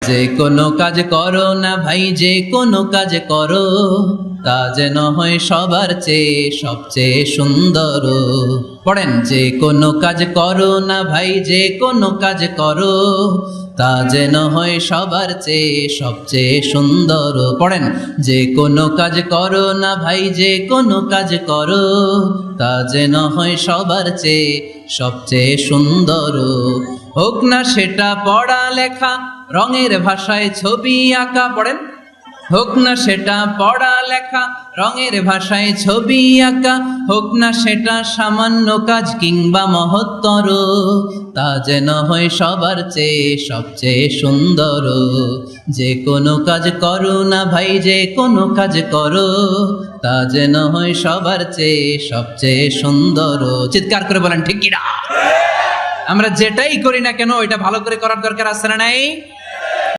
যে কোনো কাজ করো না ভাই, যে কোনো কাজ করো, তা যেন হয় সবার চেয়ে সবচেয়ে সুন্দর। পড়েন, যে কোনো কাজ করো না ভাই, যে কোনো কাজ করো, তা যেন হয় সবার চেয়ে সবচেয়ে সুন্দর। পড়েন, যে কোনো কাজ করো না ভাই, যে কোনো কাজ করো, তা যেন হয় সবার চেয়ে সবচেয়ে সুন্দর। হোক না সেটা পড়া লেখা, রঙের ভাষায় ছবি আঁকা। পড়েন, হোক না সেটা পড়া লেখা, রঙের ভাষায় ছবি আঁকা, হোক না সেটা সামান্য কাজ কিংবা মহত্তর, তা যেন হয় সবার চেয়ে সবচেয়ে সুন্দর। যে কোনো কাজ করো না ভাই, যে কোনো কাজ করো, তা যেন হয় সবার চেয়ে সবচেয়ে সুন্দর। চিৎকার করে বলেন ঠিক কিনা? আমরা যেটাই করি না কেন ওইটা ভালো করে করার দরকার আছে না নাই?